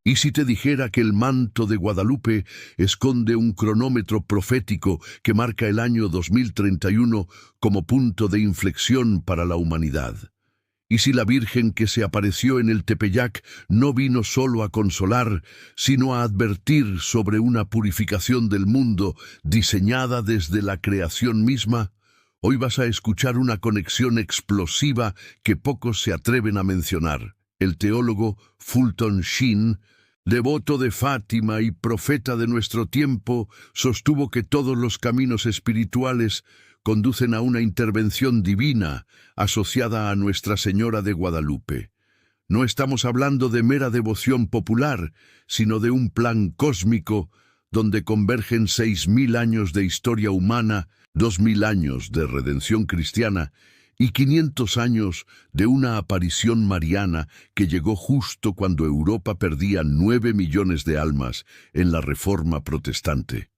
¿Y si te dijera que el manto de Guadalupe esconde un cronómetro profético que marca el año 2031 como punto de inflexión para la humanidad? ¿Y si la Virgen que se apareció en el Tepeyac no vino solo a consolar, sino a advertir sobre una purificación del mundo diseñada desde la creación misma? Hoy vas a escuchar una conexión explosiva que pocos se atreven a mencionar. El teólogo Fulton Sheen, devoto de Fátima y profeta de nuestro tiempo, sostuvo que todos los caminos espirituales conducen a una intervención divina asociada a Nuestra Señora de Guadalupe. No estamos hablando de mera devoción popular, sino de un plan cósmico donde convergen 6.000 años de historia humana, 2.000 años de redención cristiana y 500 años de una aparición mariana que llegó justo cuando Europa perdía 9 millones de almas en la Reforma protestante.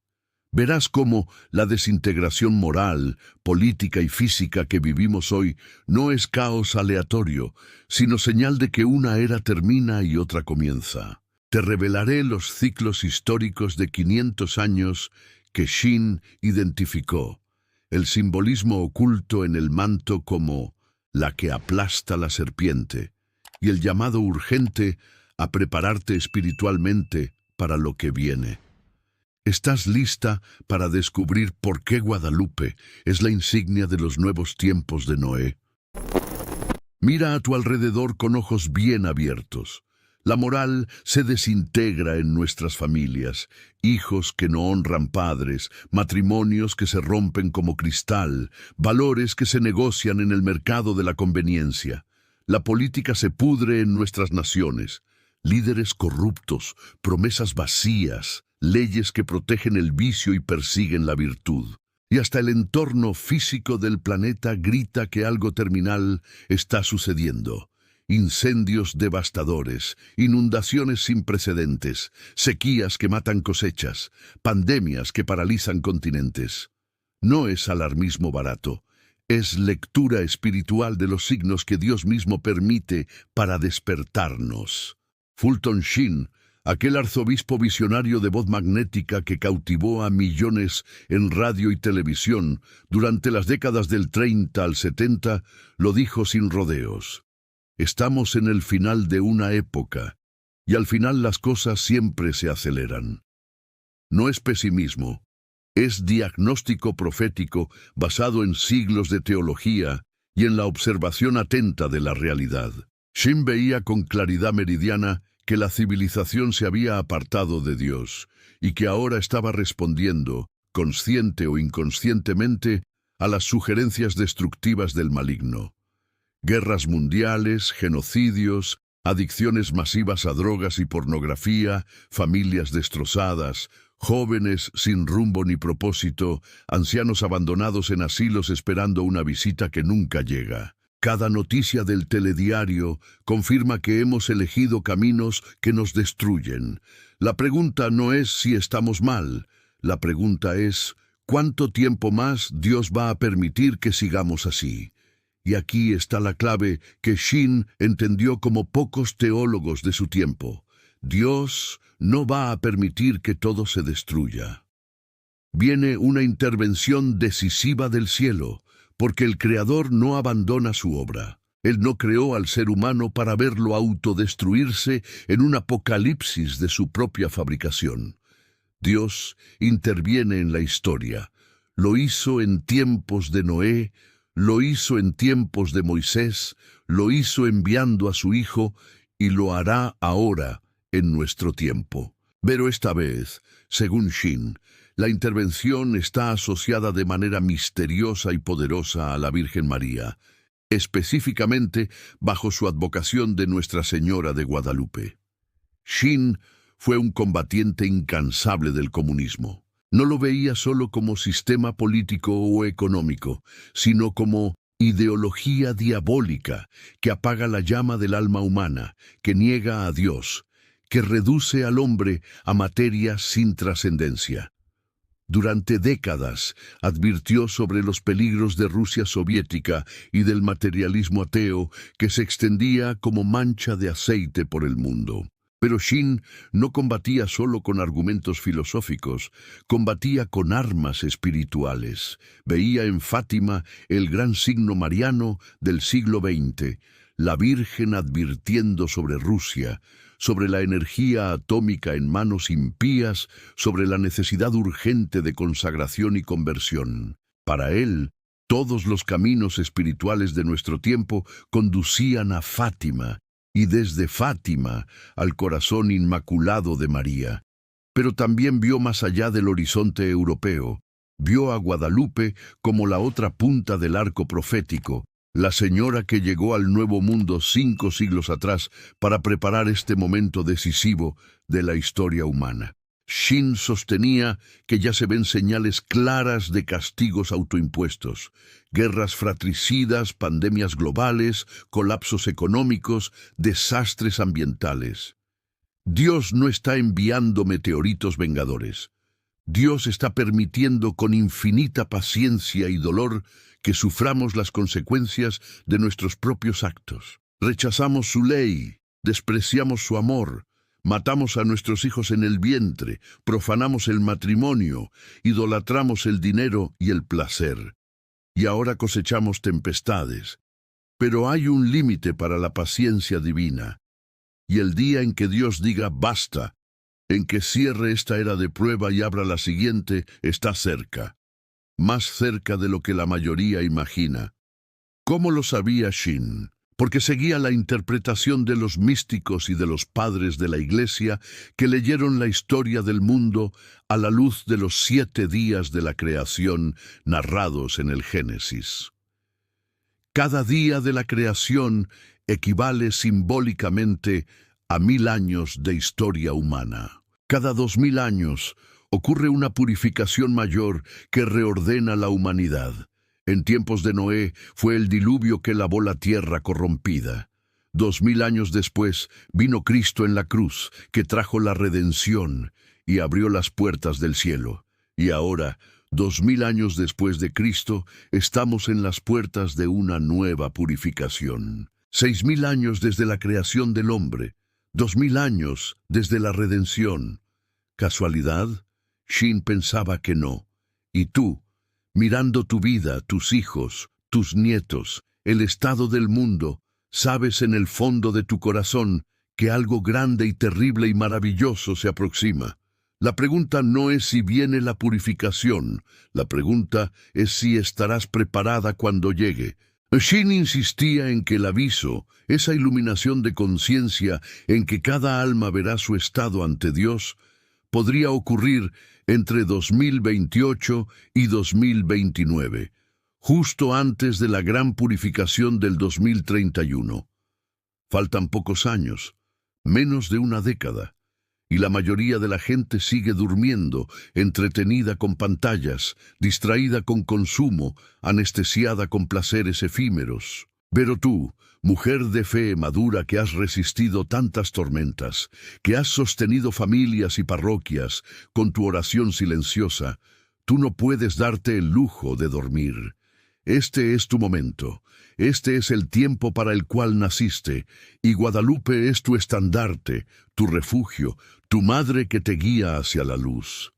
Verás cómo la desintegración moral, política y física que vivimos hoy no es caos aleatorio, sino señal de que una era termina y otra comienza. Te revelaré los ciclos históricos de 500 años que Sheen identificó, el simbolismo oculto en el manto como la que aplasta la serpiente, y el llamado urgente a prepararte espiritualmente para lo que viene. ¿Estás lista para descubrir por qué Guadalupe es la insignia de los nuevos tiempos de Noé? Mira a tu alrededor con ojos bien abiertos. La moral se desintegra en nuestras familias, hijos que no honran padres, matrimonios que se rompen como cristal, valores que se negocian en el mercado de la conveniencia. La política se pudre en nuestras naciones, líderes corruptos, promesas vacías, leyes que protegen el vicio y persiguen la virtud. Y hasta el entorno físico del planeta grita que algo terminal está sucediendo. Incendios devastadores, inundaciones sin precedentes, sequías que matan cosechas, pandemias que paralizan continentes. No es alarmismo barato, es lectura espiritual de los signos que Dios mismo permite para despertarnos. Fulton Sheen, aquel arzobispo visionario de voz magnética que cautivó a millones en radio y televisión durante las décadas del 30 al 70, lo dijo sin rodeos. Estamos en el final de una época, y al final las cosas siempre se aceleran. No es pesimismo, es diagnóstico profético basado en siglos de teología y en la observación atenta de la realidad. Sheen veía con claridad meridiana que la civilización se había apartado de Dios y que ahora estaba respondiendo, consciente o inconscientemente, a las sugerencias destructivas del maligno. Guerras mundiales, genocidios, adicciones masivas a drogas y pornografía, familias destrozadas, jóvenes sin rumbo ni propósito, ancianos abandonados en asilos esperando una visita que nunca llega. Cada noticia del telediario confirma que hemos elegido caminos que nos destruyen. La pregunta no es si estamos mal, la pregunta es ¿cuánto tiempo más Dios va a permitir que sigamos así? Y aquí está la clave que Sheen entendió como pocos teólogos de su tiempo. Dios no va a permitir que todo se destruya. Viene una intervención decisiva del cielo, porque el Creador no abandona su obra. Él no creó al ser humano para verlo autodestruirse en un apocalipsis de su propia fabricación. Dios interviene en la historia. Lo hizo en tiempos de Noé, lo hizo en tiempos de Moisés, lo hizo enviando a su Hijo y lo hará ahora en nuestro tiempo. Pero esta vez, según Sheen, la intervención está asociada de manera misteriosa y poderosa a la Virgen María, específicamente bajo su advocación de Nuestra Señora de Guadalupe. Sheen fue un combatiente incansable del comunismo. No lo veía solo como sistema político o económico, sino como ideología diabólica que apaga la llama del alma humana, que niega a Dios, que reduce al hombre a materia sin trascendencia. Durante décadas advirtió sobre los peligros de Rusia soviética y del materialismo ateo que se extendía como mancha de aceite por el mundo. Pero Shin no combatía solo con argumentos filosóficos, combatía con armas espirituales. Veía en Fátima el gran signo mariano del siglo XX, la Virgen advirtiendo sobre Rusia, sobre la energía atómica en manos impías, sobre la necesidad urgente de consagración y conversión. Para él, todos los caminos espirituales de nuestro tiempo conducían a Fátima, y desde Fátima al corazón inmaculado de María. Pero también vio más allá del horizonte europeo. Vio a Guadalupe como la otra punta del arco profético, la señora que llegó al Nuevo Mundo 5 siglos atrás para preparar este momento decisivo de la historia humana. Shin sostenía que ya se ven señales claras de castigos autoimpuestos, guerras fratricidas, pandemias globales, colapsos económicos, desastres ambientales. Dios no está enviando meteoritos vengadores. Dios está permitiendo con infinita paciencia y dolor que suframos las consecuencias de nuestros propios actos. Rechazamos su ley, despreciamos su amor, matamos a nuestros hijos en el vientre, profanamos el matrimonio, idolatramos el dinero y el placer. Y ahora cosechamos tempestades. Pero hay un límite para la paciencia divina. Y el día en que Dios diga basta, en que cierre esta era de prueba y abra la siguiente, está cerca. Más cerca de lo que la mayoría imagina. ¿Cómo lo sabía Shin? Porque seguía la interpretación de los místicos y de los padres de la Iglesia que leyeron la historia del mundo a la luz de los 7 días de la creación narrados en el Génesis. Cada día de la creación equivale simbólicamente a 1000 años de historia humana. Cada 2000 años ocurre una purificación mayor que reordena la humanidad. En tiempos de Noé fue el diluvio que lavó la tierra corrompida. 2000 años después vino Cristo en la cruz, que trajo la redención y abrió las puertas del cielo. Y ahora, 2000 años después de Cristo, estamos en las puertas de una nueva purificación. 6000 años desde la creación del hombre, 2000 años desde la redención. ¿Casualidad? Shin pensaba que no. ¿Y tú? Mirando tu vida, tus hijos, tus nietos, el estado del mundo, sabes en el fondo de tu corazón que algo grande y terrible y maravilloso se aproxima. La pregunta no es si viene la purificación, la pregunta es si estarás preparada cuando llegue. Shin insistía en que el aviso, esa iluminación de conciencia en que cada alma verá su estado ante Dios, podría ocurrir entre 2028 y 2029, justo antes de la gran purificación del 2031. Faltan pocos años, menos de una década, y la mayoría de la gente sigue durmiendo, entretenida con pantallas, distraída con consumo, anestesiada con placeres efímeros. Pero tú, mujer de fe madura que has resistido tantas tormentas, que has sostenido familias y parroquias con tu oración silenciosa, tú no puedes darte el lujo de dormir. Este es tu momento, este es el tiempo para el cual naciste, y Guadalupe es tu estandarte, tu refugio, tu madre que te guía hacia la luz.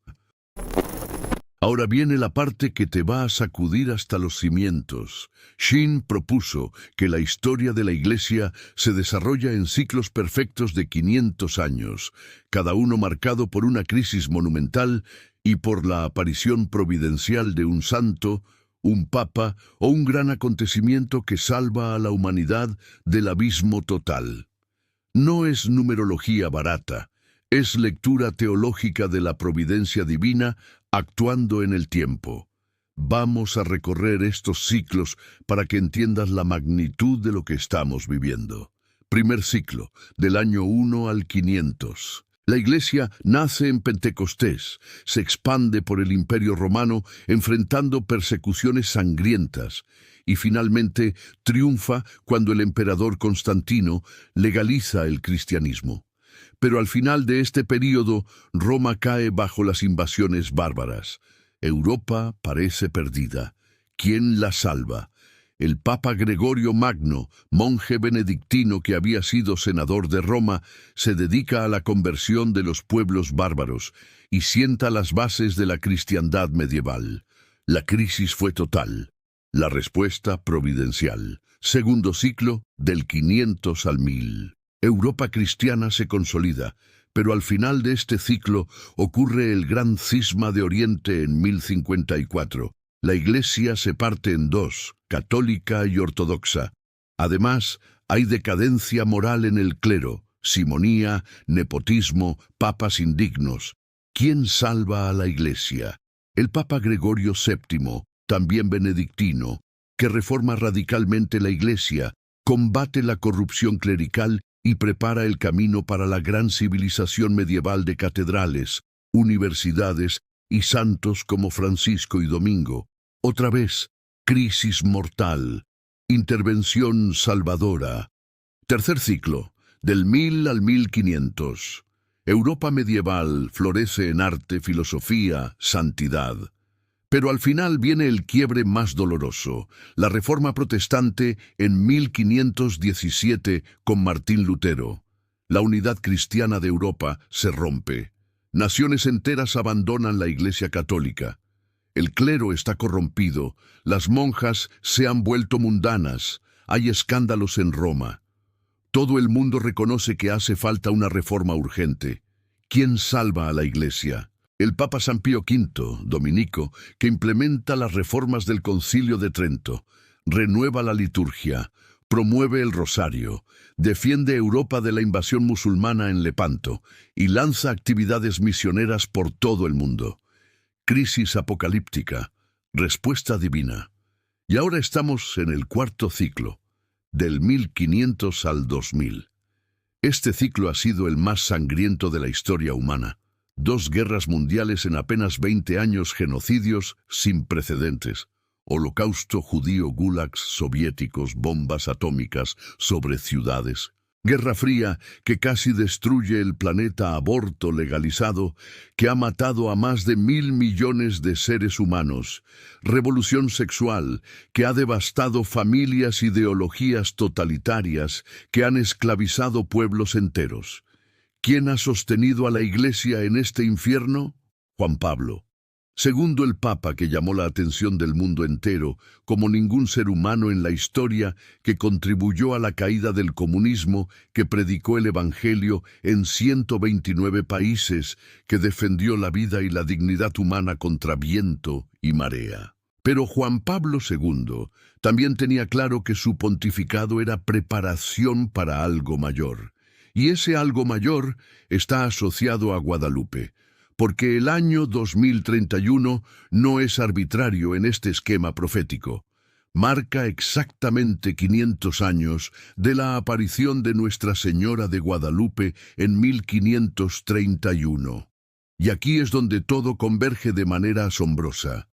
Ahora viene la parte que te va a sacudir hasta los cimientos. Shin propuso que la historia de la Iglesia se desarrolla en ciclos perfectos de 500 años, cada uno marcado por una crisis monumental y por la aparición providencial de un santo, un papa o un gran acontecimiento que salva a la humanidad del abismo total. No es numerología barata, es lectura teológica de la providencia divina actuando en el tiempo. Vamos a recorrer estos ciclos para que entiendas la magnitud de lo que estamos viviendo. Primer ciclo, del año 1 al 500. La Iglesia nace en Pentecostés, se expande por el Imperio Romano enfrentando persecuciones sangrientas y finalmente triunfa cuando el emperador Constantino legaliza el cristianismo. Pero al final de este período, Roma cae bajo las invasiones bárbaras. Europa parece perdida. ¿Quién la salva? El Papa Gregorio Magno, monje benedictino que había sido senador de Roma, se dedica a la conversión de los pueblos bárbaros y sienta las bases de la cristiandad medieval. La crisis fue total. La respuesta providencial. Segundo ciclo, del 500 al 1000. Europa cristiana se consolida, pero al final de este ciclo ocurre el gran cisma de Oriente en 1054. La Iglesia se parte en dos, católica y ortodoxa. Además, hay decadencia moral en el clero, simonía, nepotismo, papas indignos. ¿Quién salva a la Iglesia? El Papa Gregorio VII, también benedictino, que reforma radicalmente la Iglesia, combate la corrupción clerical y prepara el camino para la gran civilización medieval de catedrales, universidades y santos como Francisco y Domingo. Otra vez, crisis mortal, intervención salvadora. Tercer ciclo, del 1000 al 1500. Europa medieval florece en arte, filosofía, santidad. Pero al final viene el quiebre más doloroso, la Reforma Protestante en 1517 con Martín Lutero. La unidad cristiana de Europa se rompe. Naciones enteras abandonan la Iglesia católica. El clero está corrompido, las monjas se han vuelto mundanas, hay escándalos en Roma. Todo el mundo reconoce que hace falta una reforma urgente. ¿Quién salva a la Iglesia? El Papa San Pío V, dominico, que implementa las reformas del Concilio de Trento, renueva la liturgia, promueve el rosario, defiende Europa de la invasión musulmana en Lepanto y lanza actividades misioneras por todo el mundo. Crisis apocalíptica, respuesta divina. Y ahora estamos en el cuarto ciclo, del 1500 al 2000. Este ciclo ha sido el más sangriento de la historia humana. 2 guerras mundiales en apenas 20 años, genocidios sin precedentes. Holocausto judío, gulags soviéticos, bombas atómicas sobre ciudades. Guerra Fría que casi destruye el planeta, aborto legalizado, que ha matado a más de 1.000 millones de seres humanos. Revolución sexual que ha devastado familias, ideologías totalitarias que han esclavizado pueblos enteros. ¿Quién ha sostenido a la Iglesia en este infierno? Juan Pablo. Segundo, el Papa que llamó la atención del mundo entero, como ningún ser humano en la historia, que contribuyó a la caída del comunismo, que predicó el Evangelio en 129 países, que defendió la vida y la dignidad humana contra viento y marea. Pero Juan Pablo II también tenía claro que su pontificado era preparación para algo mayor. Y ese algo mayor está asociado a Guadalupe, porque el año 2031 no es arbitrario en este esquema profético. Marca exactamente 500 años de la aparición de Nuestra Señora de Guadalupe en 1531. Y aquí es donde todo converge de manera asombrosa.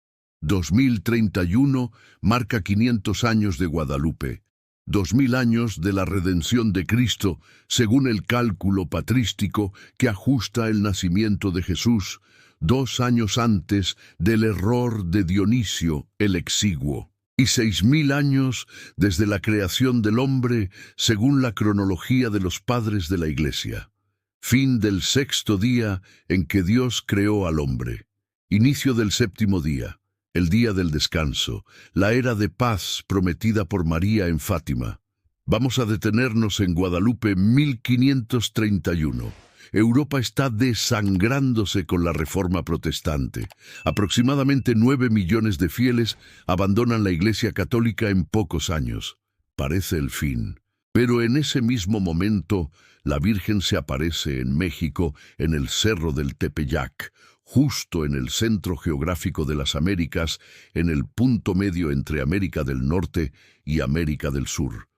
2031 marca 500 años de Guadalupe. 2000 años de la redención de Cristo, según el cálculo patrístico que ajusta el nacimiento de Jesús, 2 años antes del error de Dionisio el Exiguo, y 6000 años desde la creación del hombre, según la cronología de los padres de la Iglesia. Fin del 6º día en que Dios creó al hombre. Inicio del 7º día. El día del descanso, la era de paz prometida por María en Fátima. Vamos a detenernos en Guadalupe 1531. Europa está desangrándose con la Reforma Protestante. Aproximadamente 9 millones de fieles abandonan la Iglesia Católica en pocos años. Parece el fin. Pero en ese mismo momento, la Virgen se aparece en México, en el Cerro del Tepeyac, justo en el centro geográfico de las Américas, en el punto medio entre América del Norte y América del Sur.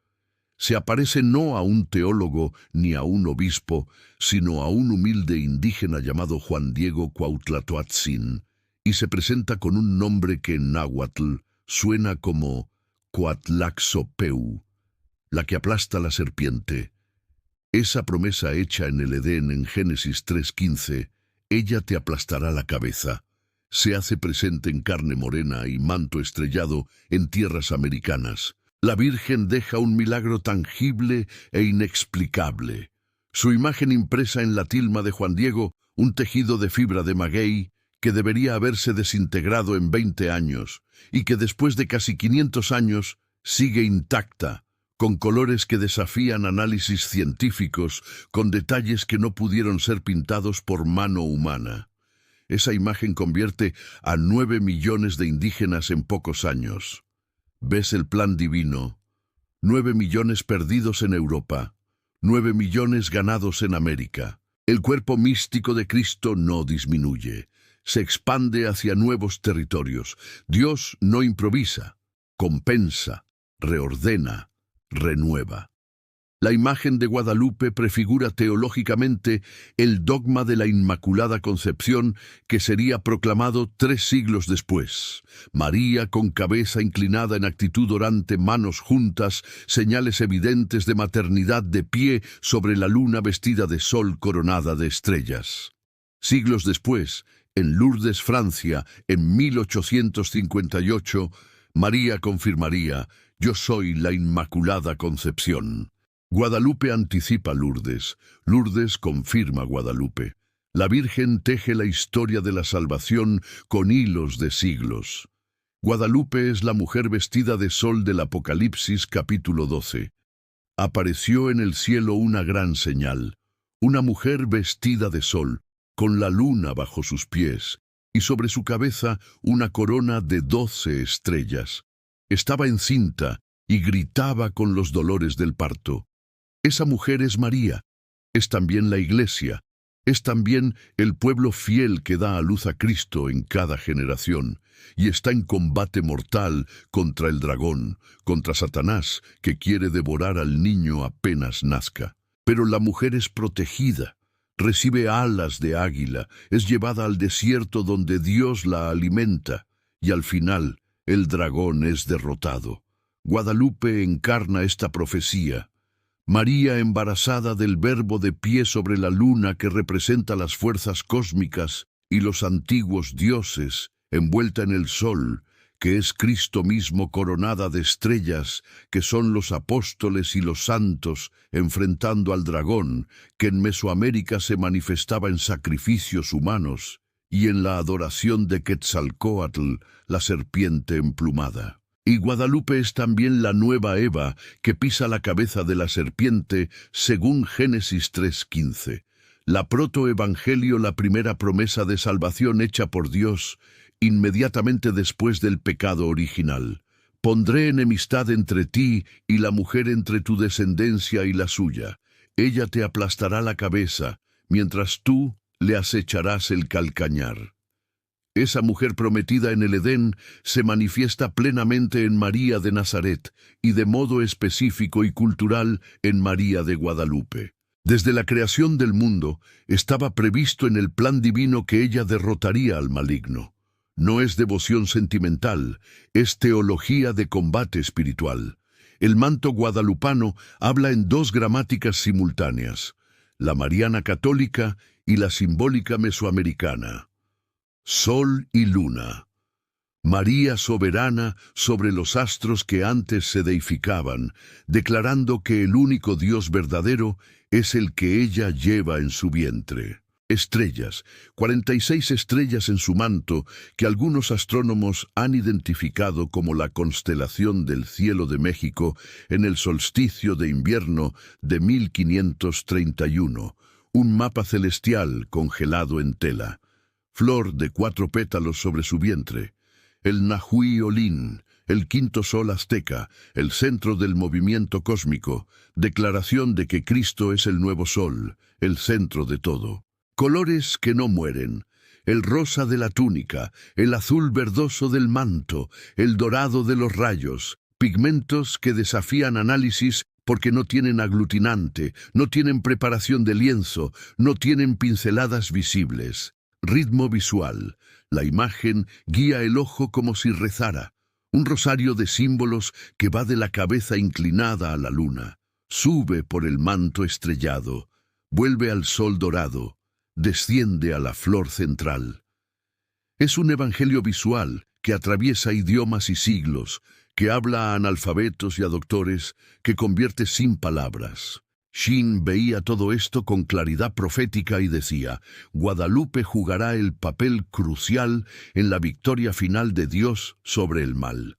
Se aparece no a un teólogo ni a un obispo, sino a un humilde indígena llamado Juan Diego Cuauhtlatoatzin, y se presenta con un nombre que en náhuatl suena como Coatlaxopeu, la que aplasta la serpiente. Esa promesa hecha en el Edén en Génesis 3:15, ella te aplastará la cabeza. se hace presente en carne morena y manto estrellado en tierras americanas. La Virgen deja un milagro tangible e inexplicable. Su imagen impresa en la tilma de Juan Diego, un tejido de fibra de maguey que debería haberse desintegrado en 20 años y que después de casi 500 años sigue intacta, con colores que desafían análisis científicos, con detalles que no pudieron ser pintados por mano humana. Esa imagen convierte a 9 millones de indígenas en pocos años. ¿Ves el plan divino? 9 millones perdidos en Europa, 9 millones ganados en América. El cuerpo místico de Cristo no disminuye, se expande hacia nuevos territorios. Dios no improvisa, compensa, reordena, renueva. La imagen de Guadalupe prefigura teológicamente el dogma de la Inmaculada Concepción que sería proclamado 3 siglos después. María con cabeza inclinada en actitud orante, manos juntas, señales evidentes de maternidad de pie sobre la luna vestida de sol coronada de estrellas. Siglos después, en Lourdes, Francia, en 1858, María confirmaría: «Yo soy la Inmaculada Concepción». Guadalupe anticipa Lourdes, Lourdes confirma Guadalupe. La Virgen teje la historia de la salvación con hilos de siglos. Guadalupe es la mujer vestida de sol del Apocalipsis capítulo 12. Apareció en el cielo una gran señal, una mujer vestida de sol, con la luna bajo sus pies, y sobre su cabeza una corona de 12 estrellas. Estaba encinta y gritaba con los dolores del parto. Esa mujer es María, es también la Iglesia, es también el pueblo fiel que da a luz a Cristo en cada generación, y está en combate mortal contra el dragón, contra Satanás, que quiere devorar al niño apenas nazca. Pero la mujer es protegida, recibe alas de águila, es llevada al desierto donde Dios la alimenta, y al final el dragón es derrotado. Guadalupe encarna esta profecía. María embarazada del Verbo de pie sobre la luna que representa las fuerzas cósmicas y los antiguos dioses, envuelta en el sol, que es Cristo mismo coronada de estrellas, que son los apóstoles y los santos, enfrentando al dragón, que en Mesoamérica se manifestaba en sacrificios humanos, y en la adoración de Quetzalcóatl, la serpiente emplumada. Y Guadalupe es también la nueva Eva que pisa la cabeza de la serpiente, según Génesis 3:15. La protoevangelio, la primera promesa de salvación hecha por Dios, inmediatamente después del pecado original. Pondré enemistad entre ti y la mujer, entre tu descendencia y la suya. Ella te aplastará la cabeza, mientras tú le acecharás el calcañar. Esa mujer prometida en el Edén se manifiesta plenamente en María de Nazaret y de modo específico y cultural en María de Guadalupe. Desde la creación del mundo estaba previsto en el plan divino que ella derrotaría al maligno. No es devoción sentimental, es teología de combate espiritual. El manto guadalupano habla en 2 gramáticas simultáneas, la mariana católica y la simbólica mesoamericana. Sol y luna. María soberana sobre los astros que antes se deificaban, declarando que el único Dios verdadero es el que ella lleva en su vientre. Estrellas, 46 estrellas en su manto, que algunos astrónomos han identificado como la constelación del cielo de México en el solsticio de invierno de 1531, un mapa celestial congelado en tela. Flor de 4 pétalos sobre su vientre. El Nahui Olin, el quinto sol azteca, el centro del movimiento cósmico, declaración de que Cristo es el nuevo sol, el centro de todo. Colores que no mueren, el rosa de la túnica, el azul verdoso del manto, el dorado de los rayos, pigmentos que desafían análisis porque no tienen aglutinante, no tienen preparación de lienzo, no tienen pinceladas visibles. Ritmo visual. La imagen guía el ojo como si rezara. Un rosario de símbolos que va de la cabeza inclinada a la luna. Sube por el manto estrellado. Vuelve al sol dorado. Desciende a la flor central. Es un evangelio visual que atraviesa idiomas y siglos, que habla a analfabetos y a doctores, que convierte sin palabras. Shin veía todo esto con claridad profética y decía: Guadalupe jugará el papel crucial en la victoria final de Dios sobre el mal.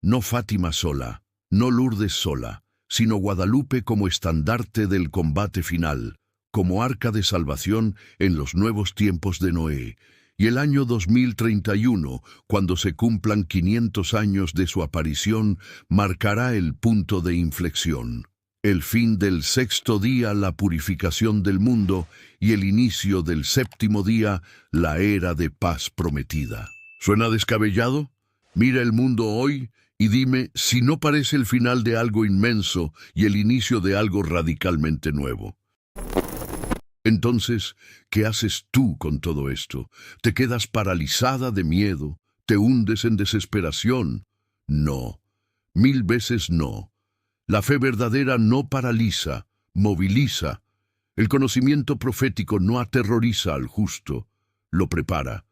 No Fátima sola, no Lourdes sola, sino Guadalupe como estandarte del combate final, como arca de salvación en los nuevos tiempos de Noé. Y el año 2031, cuando se cumplan 500 años de su aparición, marcará el punto de inflexión. El fin del sexto día, la purificación del mundo, y el inicio del séptimo día, la era de paz prometida. ¿Suena descabellado? Mira el mundo hoy y dime si no parece el final de algo inmenso y el inicio de algo radicalmente nuevo. Entonces, ¿qué haces tú con todo esto? ¿Te quedas paralizada de miedo? ¿Te hundes en desesperación? No, 1000 veces no. La fe verdadera no paraliza, moviliza. El conocimiento profético no aterroriza al justo, lo prepara.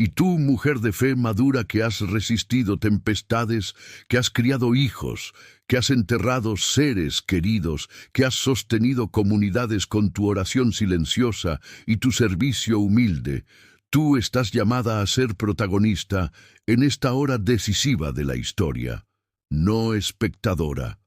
Y tú, mujer de fe madura que has resistido tempestades, que has criado hijos, que has enterrado seres queridos, que has sostenido comunidades con tu oración silenciosa y tu servicio humilde, tú estás llamada a ser protagonista en esta hora decisiva de la historia. No espectadora,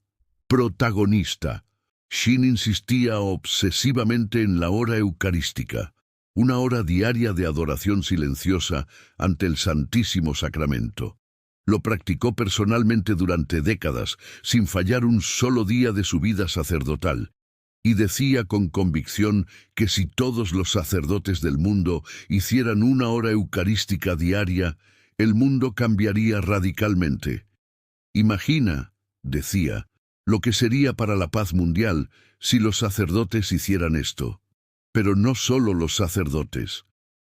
protagonista. Shin insistía obsesivamente en la hora eucarística, una hora diaria de adoración silenciosa ante el Santísimo Sacramento. Lo practicó personalmente durante décadas, sin fallar un solo día de su vida sacerdotal, y decía con convicción que si todos los sacerdotes del mundo hicieran una hora eucarística diaria, el mundo cambiaría radicalmente. Imagina, decía, lo que sería para la paz mundial si los sacerdotes hicieran esto. Pero no solo los sacerdotes,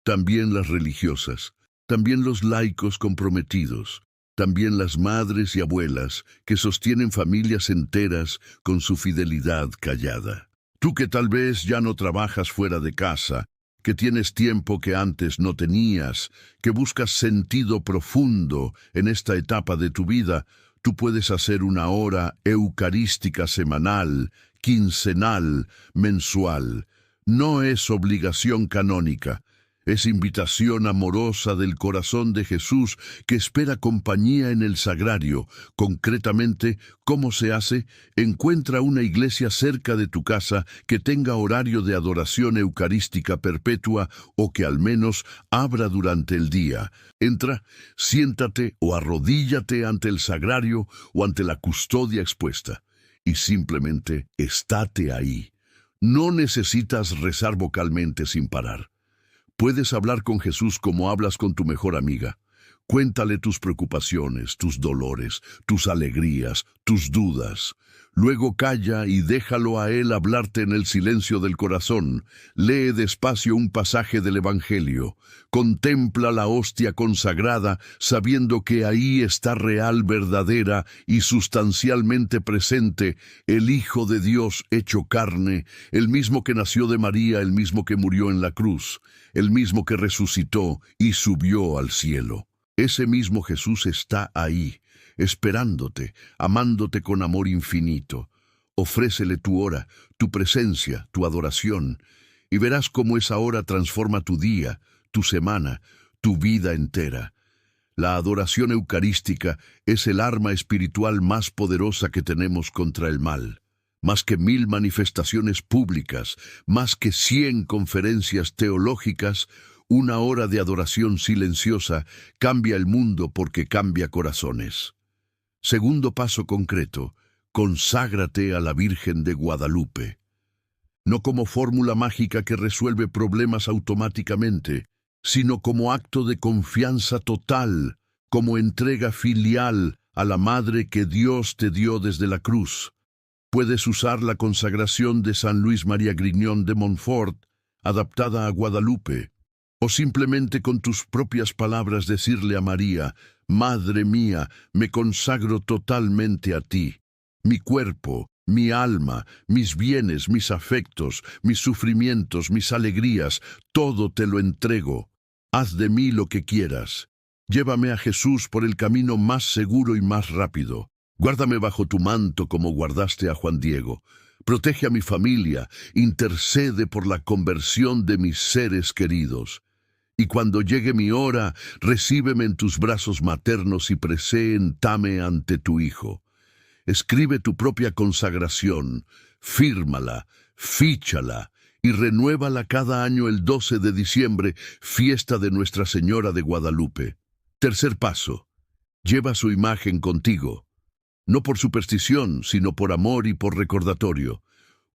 también las religiosas, también los laicos comprometidos, también las madres y abuelas que sostienen familias enteras con su fidelidad callada. Tú que tal vez ya no trabajas fuera de casa, que tienes tiempo que antes no tenías, que buscas sentido profundo en esta etapa de tu vida, tú puedes hacer una hora eucarística semanal, quincenal, mensual. No es obligación canónica, es invitación amorosa del corazón de Jesús que espera compañía en el sagrario. Concretamente, ¿cómo se hace? Encuentra una iglesia cerca de tu casa que tenga horario de adoración eucarística perpetua o que al menos abra durante el día. Entra, siéntate o arrodíllate ante el sagrario o ante la custodia expuesta y simplemente estate ahí. No necesitas rezar vocalmente sin parar. Puedes hablar con Jesús como hablas con tu mejor amiga. Cuéntale tus preocupaciones, tus dolores, tus alegrías, tus dudas. Luego calla y déjalo a Él hablarte en el silencio del corazón. Lee despacio un pasaje del Evangelio. Contempla la hostia consagrada, sabiendo que ahí está real, verdadera y sustancialmente presente el Hijo de Dios hecho carne, el mismo que nació de María, el mismo que murió en la cruz, el mismo que resucitó y subió al cielo. Ese mismo Jesús está ahí, esperándote, amándote con amor infinito. Ofrécele tu hora, tu presencia, tu adoración, y verás cómo esa hora transforma tu día, tu semana, tu vida entera. La adoración eucarística es el arma espiritual más poderosa que tenemos contra el mal. Más que 1000 manifestaciones públicas, más que 100 conferencias teológicas, una hora de adoración silenciosa cambia el mundo porque cambia corazones. Segundo paso concreto, conságrate a la Virgen de Guadalupe. No como fórmula mágica que resuelve problemas automáticamente, sino como acto de confianza total, como entrega filial a la Madre que Dios te dio desde la cruz. Puedes usar la consagración de San Luis María Grignion de Montfort, adaptada a Guadalupe, o simplemente con tus propias palabras decirle a María: Madre mía, me consagro totalmente a ti. Mi cuerpo, mi alma, mis bienes, mis afectos, mis sufrimientos, mis alegrías, todo te lo entrego. Haz de mí lo que quieras. Llévame a Jesús por el camino más seguro y más rápido. Guárdame bajo tu manto como guardaste a Juan Diego. Protege a mi familia, intercede por la conversión de mis seres queridos. Y cuando llegue mi hora, recíbeme en tus brazos maternos y preséntame ante tu Hijo. Escribe tu propia consagración, fírmala, fíchala y renuévala cada año el 12 de diciembre, fiesta de Nuestra Señora de Guadalupe. Tercer paso, lleva su imagen contigo. No por superstición, sino por amor y por recordatorio.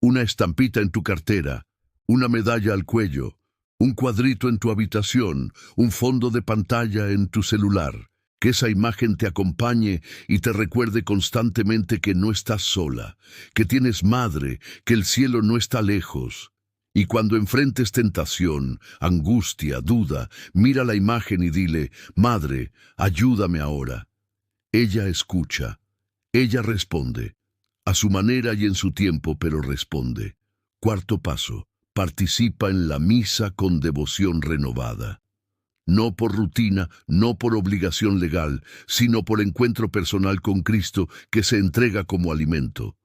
Una estampita en tu cartera, una medalla al cuello, un cuadrito en tu habitación, un fondo de pantalla en tu celular. Que esa imagen te acompañe y te recuerde constantemente que no estás sola, que tienes madre, que el cielo no está lejos. Y cuando enfrentes tentación, angustia, duda, mira la imagen y dile, Madre, ayúdame ahora. Ella escucha. Ella responde, a su manera y en su tiempo, pero responde. Cuarto paso, participa en la misa con devoción renovada. No por rutina, no por obligación legal, sino por encuentro personal con Cristo que se entrega como alimento.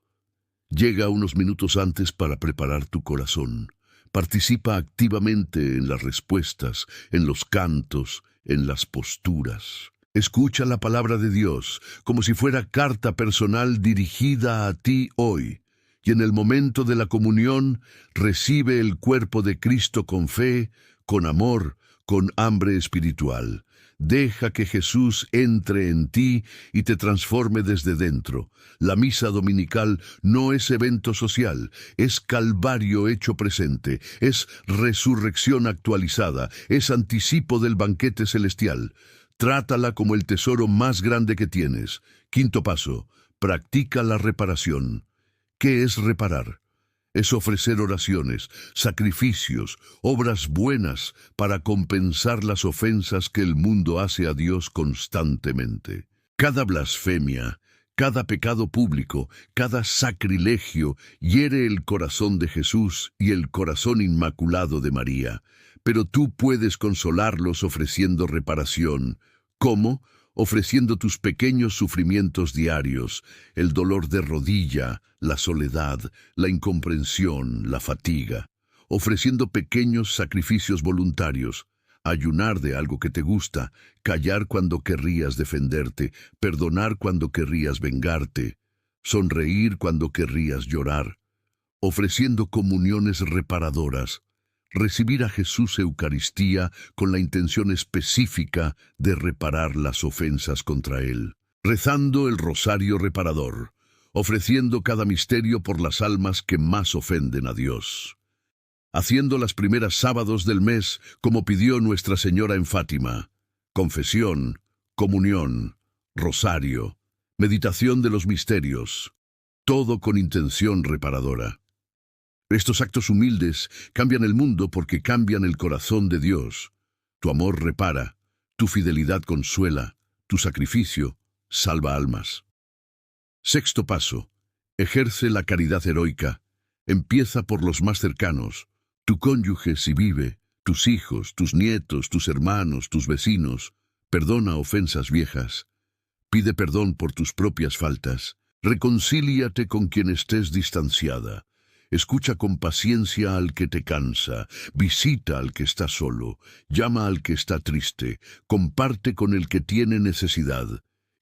Llega unos minutos antes para preparar tu corazón. Participa activamente en las respuestas, en los cantos, en las posturas. Escucha la palabra de Dios como si fuera carta personal dirigida a ti hoy. Y en el momento de la comunión, recibe el cuerpo de Cristo con fe, con amor, con hambre espiritual. Deja que Jesús entre en ti y te transforme desde dentro. La misa dominical no es evento social, es Calvario hecho presente, es resurrección actualizada, es anticipo del banquete celestial. Trátala como el tesoro más grande que tienes. Quinto paso, practica la reparación. ¿Qué es reparar? Es ofrecer oraciones, sacrificios, obras buenas para compensar las ofensas que el mundo hace a Dios constantemente. Cada blasfemia, cada pecado público, cada sacrilegio hiere el corazón de Jesús y el corazón inmaculado de María. Pero tú puedes consolarlos ofreciendo reparación. ¿Cómo? Ofreciendo tus pequeños sufrimientos diarios, el dolor de rodilla, la soledad, la incomprensión, la fatiga. Ofreciendo pequeños sacrificios voluntarios, ayunar de algo que te gusta, callar cuando querrías defenderte, perdonar cuando querrías vengarte, sonreír cuando querrías llorar. Ofreciendo comuniones reparadoras, recibir a Jesús Eucaristía con la intención específica de reparar las ofensas contra Él. Rezando el rosario reparador, ofreciendo cada misterio por las almas que más ofenden a Dios. Haciendo las primeras sábados del mes como pidió Nuestra Señora en Fátima. Confesión, comunión, rosario, meditación de los misterios. Todo con intención reparadora. Estos actos humildes cambian el mundo porque cambian el corazón de Dios. Tu amor repara, tu fidelidad consuela, tu sacrificio salva almas. Sexto paso, ejerce la caridad heroica. Empieza por los más cercanos, tu cónyuge si vive, tus hijos, tus nietos, tus hermanos, tus vecinos. Perdona ofensas viejas. Pide perdón por tus propias faltas. Reconcíliate con quien estés distanciada. Escucha con paciencia al que te cansa, visita al que está solo, llama al que está triste, comparte con el que tiene necesidad,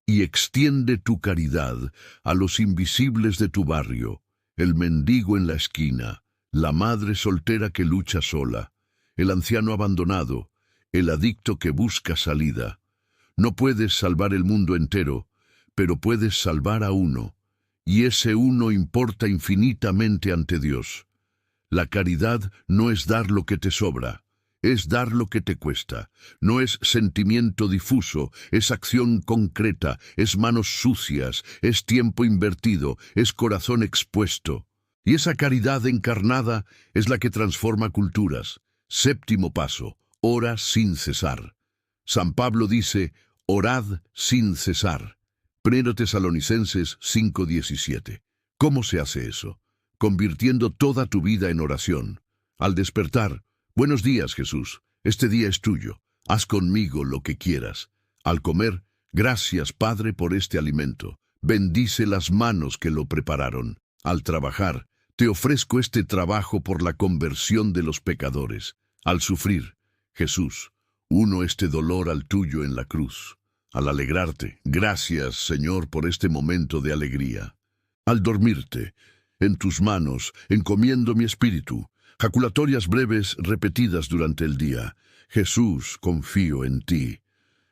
y extiende tu caridad a los invisibles de tu barrio, el mendigo en la esquina, la madre soltera que lucha sola, el anciano abandonado, el adicto que busca salida. No puedes salvar el mundo entero, pero puedes salvar a uno. Y ese uno importa infinitamente ante Dios. La caridad no es dar lo que te sobra, es dar lo que te cuesta. No es sentimiento difuso, es acción concreta, es manos sucias, es tiempo invertido, es corazón expuesto. Y esa caridad encarnada es la que transforma culturas. Séptimo paso, ora sin cesar. San Pablo dice, orad sin cesar. 1 Tesalonicenses 5:17. ¿Cómo se hace eso? Convirtiendo toda tu vida en oración. Al despertar, buenos días, Jesús, este día es tuyo. Haz conmigo lo que quieras. Al comer, gracias, Padre, por este alimento. Bendice las manos que lo prepararon. Al trabajar, te ofrezco este trabajo por la conversión de los pecadores. Al sufrir, Jesús, uno este dolor al tuyo en la cruz. Al alegrarte, gracias, Señor, por este momento de alegría. Al dormirte, en tus manos encomiendo mi espíritu. Jaculatorias breves repetidas durante el día. Jesús, confío en ti.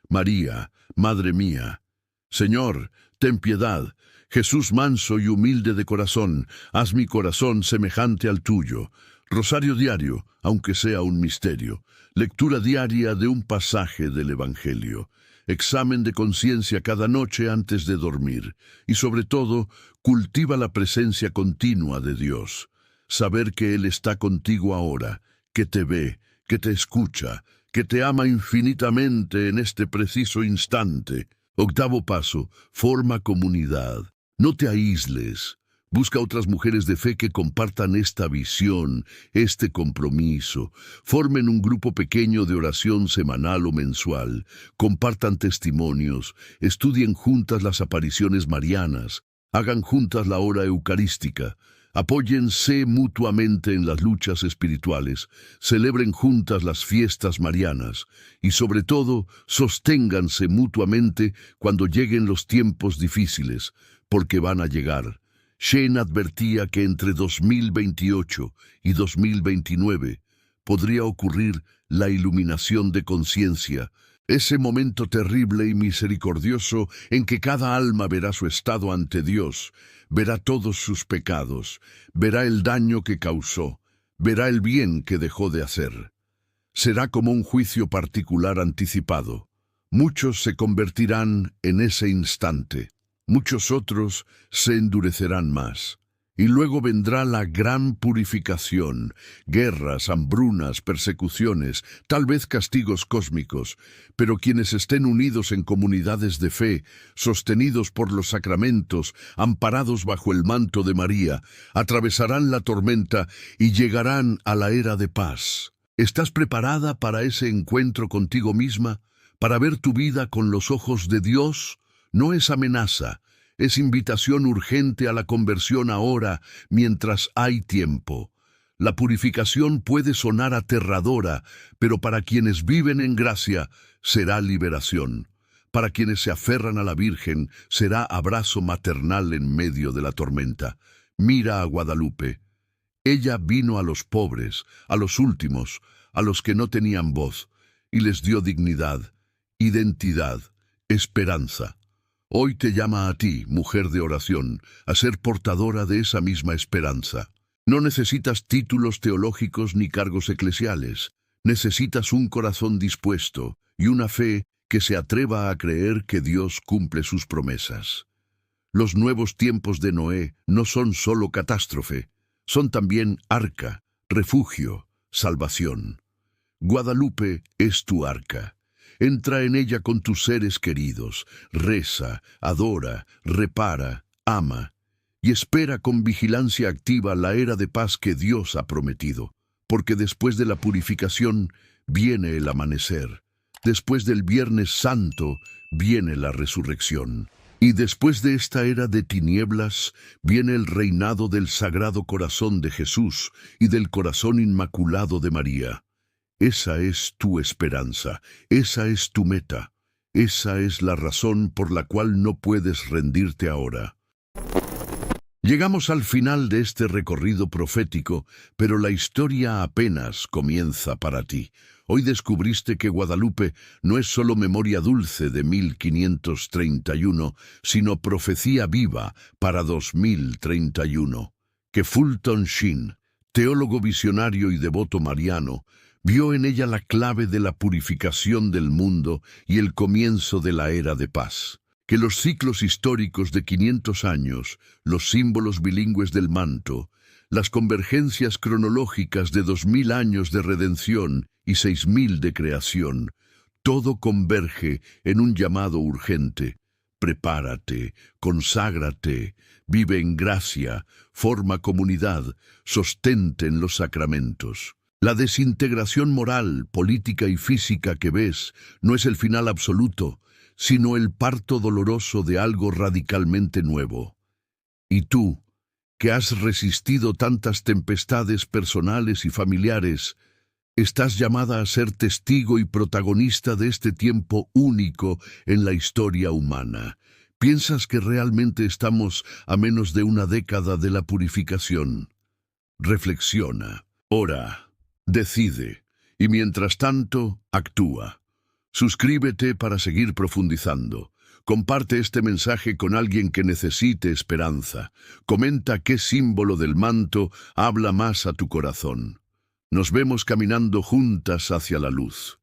María, Madre mía. Señor, ten piedad. Jesús manso y humilde de corazón, haz mi corazón semejante al tuyo. Rosario diario, aunque sea un misterio. Lectura diaria de un pasaje del Evangelio. Examen de conciencia cada noche antes de dormir. Y sobre todo, cultiva la presencia continua de Dios. Saber que Él está contigo ahora, que te ve, que te escucha, que te ama infinitamente en este preciso instante. Octavo paso, forma comunidad. No te aísles. Busca otras mujeres de fe que compartan esta visión, este compromiso. Formen un grupo pequeño de oración semanal o mensual. Compartan testimonios. Estudien juntas las apariciones marianas. Hagan juntas la hora eucarística. Apóyense mutuamente en las luchas espirituales. Celebren juntas las fiestas marianas. Y sobre todo, sosténganse mutuamente cuando lleguen los tiempos difíciles, porque van a llegar. Shane advertía que entre 2028 y 2029 podría ocurrir la iluminación de conciencia, ese momento terrible y misericordioso en que cada alma verá su estado ante Dios, verá todos sus pecados, verá el daño que causó, verá el bien que dejó de hacer. Será como un juicio particular anticipado. Muchos se convertirán en ese instante. Muchos otros se endurecerán más. Y luego vendrá la gran purificación, guerras, hambrunas, persecuciones, tal vez castigos cósmicos, pero quienes estén unidos en comunidades de fe, sostenidos por los sacramentos, amparados bajo el manto de María, atravesarán la tormenta y llegarán a la era de paz. ¿Estás preparada para ese encuentro contigo misma? ¿Para ver tu vida con los ojos de Dios? No es amenaza. Es invitación urgente a la conversión ahora, mientras hay tiempo. La purificación puede sonar aterradora, pero para quienes viven en gracia, será liberación. Para quienes se aferran a la Virgen, será abrazo maternal en medio de la tormenta. Mira a Guadalupe. Ella vino a los pobres, a los últimos, a los que no tenían voz, y les dio dignidad, identidad, esperanza. Hoy te llama a ti, mujer de oración, a ser portadora de esa misma esperanza. No necesitas títulos teológicos ni cargos eclesiales. Necesitas un corazón dispuesto y una fe que se atreva a creer que Dios cumple sus promesas. Los nuevos tiempos de Noé no son solo catástrofe, son también arca, refugio, salvación. Guadalupe es tu arca. Entra en ella con tus seres queridos, reza, adora, repara, ama, y espera con vigilancia activa la era de paz que Dios ha prometido, porque después de la purificación viene el amanecer, después del Viernes Santo viene la resurrección, y después de esta era de tinieblas viene el reinado del Sagrado Corazón de Jesús y del Corazón Inmaculado de María. Esa es tu esperanza, esa es tu meta, esa es la razón por la cual no puedes rendirte ahora. Llegamos al final de este recorrido profético, pero la historia apenas comienza para ti. Hoy descubriste que Guadalupe no es solo memoria dulce de 1531, sino profecía viva para 2031. Que Fulton Sheen, teólogo visionario y devoto mariano, vio en ella la clave de la purificación del mundo y el comienzo de la era de paz. Que los ciclos históricos de 500 años, los símbolos bilingües del manto, las convergencias cronológicas de 2000 años de redención y 6000 de creación, todo converge en un llamado urgente. Prepárate, conságrate, vive en gracia, forma comunidad, sostente en los sacramentos. La desintegración moral, política y física que ves no es el final absoluto, sino el parto doloroso de algo radicalmente nuevo. Y tú, que has resistido tantas tempestades personales y familiares, estás llamada a ser testigo y protagonista de este tiempo único en la historia humana. ¿Piensas que realmente estamos a menos de una década de la purificación? Reflexiona, ora, decide, y mientras tanto, actúa. Suscríbete para seguir profundizando. Comparte este mensaje con alguien que necesite esperanza. Comenta qué símbolo del manto habla más a tu corazón. Nos vemos caminando juntas hacia la luz.